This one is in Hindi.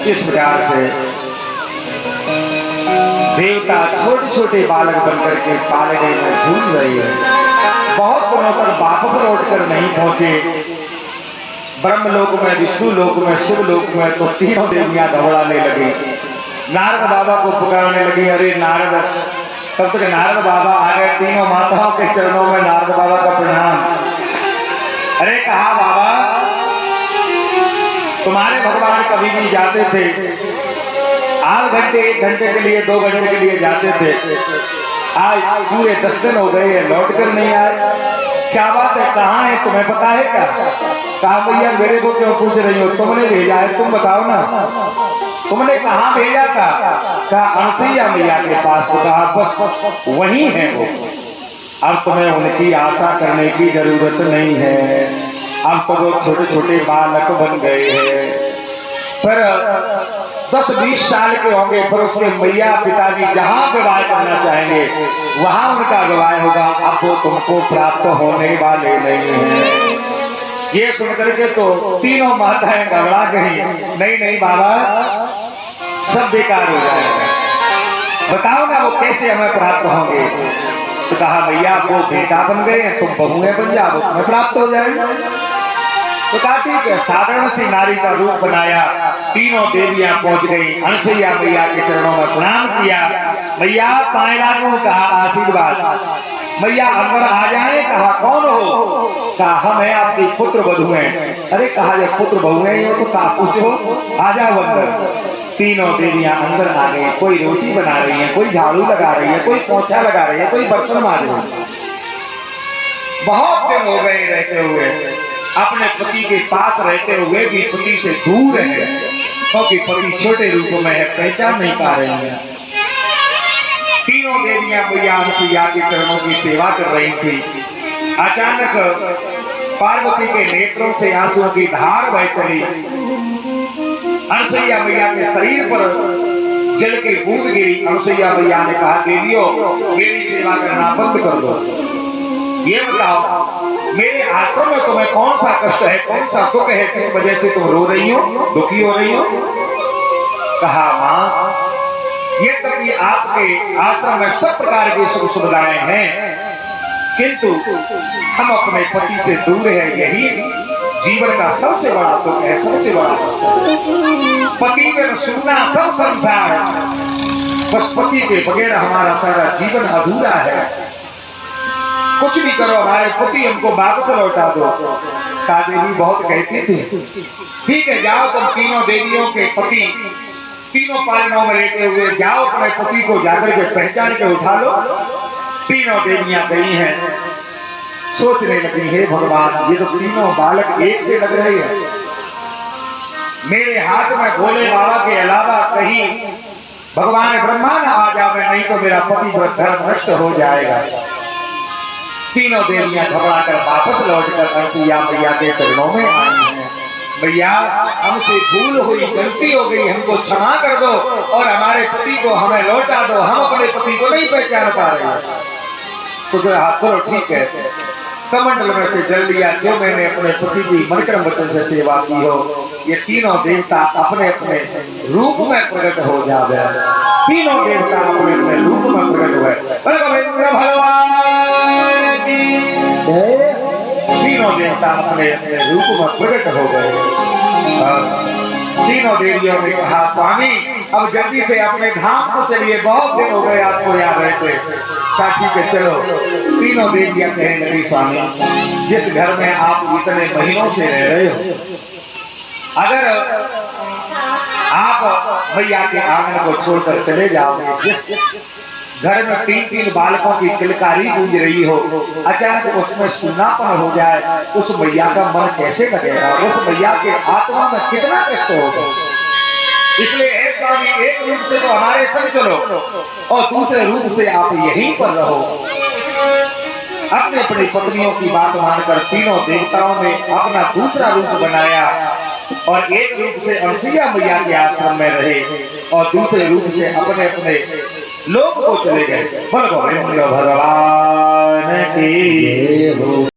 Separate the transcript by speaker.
Speaker 1: इस प्रकार से देवता छोटे छोटे बालक बनकर के पालने में झूल रहे हैं। बहुत दिनों तक वापस लौटकर नहीं पहुंचे। ब्रह्मलोक में, विष्णु लोक में, शिव लोक में तो तीनों देवियां घबराने लगी। नारद बाबा को पुकारने लगी, अरे नारद। तब तक नारद बाबा आ गए। तीनों माताओं के चरणों में नारद बाबा का प्रणाम। अरे कहा बाबा, तुम्हारे भगवान कभी भी जाते थे, आध घंटे 1 घंटे के लिए, 2 घंटे के लिए जाते थे। आज पूरे 10 दिन हो गए लौट कर नहीं आए। क्या बात है, कहाँ है, तुम्हें पता है क्या? कहा भैया मेरे को क्यों पूछ रही हो, तुमने भेजा है, तुम बताओ ना, तुमने कहाँ भेजा था? कहा अनसुईया मैया के पास। तो कहा बस वही है वो, अब तुम्हें उनकी आशा करने की जरूरत नहीं है। अब तो वो छोटे छोटे बालक बन गए हैं। पर 10-20 साल के होंगे, पर उसके मैया पिताजी जहां विवाह करना चाहेंगे वहां उनका विवाह होगा। अब वो तुमको प्राप्त होने वाले नहीं है। ये सुनकर के तो तीनों माताएं घबरा गई। नहीं नहीं बाबा, सब बेकार हो जाएगा, बताओ ना वो कैसे हमें प्राप्त होंगे। तो कहा भैया वो बेटा बन गए हैं, तुम बहुएं बन जाओ, तुम्हें प्राप्त हो जाएगा। तो कहा ठीक है। साधारण सी नारी का रूप बनाया। तीनों देवियां पहुंच गई। अनसुईया मैया के चरणों में प्रणाम किया। मैया पाए लागू, कहा आशीर्वाद। मैया अंदर आ जाए। कहा कौन हो? कहा हम है आपकी पुत्र बधू हैं। अरे कहा जब पुत्र बहू है तो कहा पूछो, आ जाओ अंदर। तीनों देवियां अंदर आ गई। कोई रोटी बना रही है, कोई झाड़ू लगा रही है, कोई पोछा लगा रही है, कोई बर्तन मार रही है। बहुत दिन हो गए रहते हुए, अपने पति के पास रहते हुए भी पति से दूर है, क्योंकि पति छोटे रूप में है, पहचान नहीं पा रही है। तीनों देवियां मैया अनसुईया के चरणों की सेवा कर रही थी। अचानक पार्वती के नेत्रों से आंसुओं की धार बह चली। अनसुईया मैया के शरीर पर जल की बूंद गिरी। अनसुईया मैया ने कहा देवियों, मेरी सेवा करना बंद कर दो। ये बताओ मेरे आश्रम में तुम्हें कौन सा कष्ट है, कौन सा दुख है, किस वजह से तुम रो रही हो, दुखी हो रही हो? कहा मां, ये तभी आपके आश्रम में सब प्रकार की सुख सुविधाएं हैं, किंतु हम अपने पति से दूर है। यही जीवन का सबसे बड़ा दुख है, सबसे बड़ा दुख। पति में सुनना सब संसार है, बस पति के बगैर हमारा सारा जीवन अधूरा है। कुछ भी करो, हमारे पति हमको वापस लौटा दो। का देवी बहुत कहती थी, ठीक है जाओ तुम तीनों देवियों के पति तीनों पालनों में लेटे हुए जाओ, अपने पति को जाकर के पहचान के उठा लो। तीनों देवियां गई हैं। सोचने लगी, हे भगवान, ये तो तीनों बालक एक से लग रहे हैं। मेरे हाथ में भोले बाबा के अलावा कहीं भगवान ब्रह्मा न आ जावे, नहीं तो मेरा पति धर्म नष्ट हो जाएगा। तीनों देवियां घबरा कर वापस लौटकर अनसुईया मैया के चरणों में आई हैं। भैया हमसे भूल हुई, गलती हो गई, हमको क्षमा कर दो और हमारे पति को हमें लौटा दो, हम अपने पति को नहीं पहचान पा रहे हैं। तो जो हाथ चलो ठीक है, कमंडल में से जल लिया जो मैंने अपने पति की मनक्रम वचन से सेवा की हो, ये तीनों देवता अपने अपने रूप में प्रकट हो जावे। तीनों देवता अपने अपने रूप में प्रकट हुए। भगवान की तीनों देवता अपने अपने रूप में प्रकट हो गए। तीनों देवियों ने कहा स्वामी अब जल्दी से अपने धाम को चलिए, बहुत दिन हो गए आपको याद रहते। कहा ठीक है चलो। तीनों देवियां कहने लगी स्वामी जिस घर में आप इतने महीनों से रह रहे हो, अगर आप मैया के आंगन को छोड़कर चले जाओगे, जिस घर में 3-3 बालकों की किलकारी गूंज रही हो, अचानक उसमें सुन्नापन हो जाए, उस मैया का मन कैसे लगेगा? उस मैया के आत्मा में कितना कष्ट होगा? इसलिए हे स्वामी एक रूप से तो हमारे संग चलो और दूसरे रूप से आप यहीं पर रहो। अपने अपनी पत्नियों की बात मानकर तीनों देवताओं ने अपना दूसरा रूप बनाया और एक रूप से अनसुईया मैया के आश्रम में रहे और दूसरे रूप से अपने अपने लोक को चले गए। बोलो भगवान की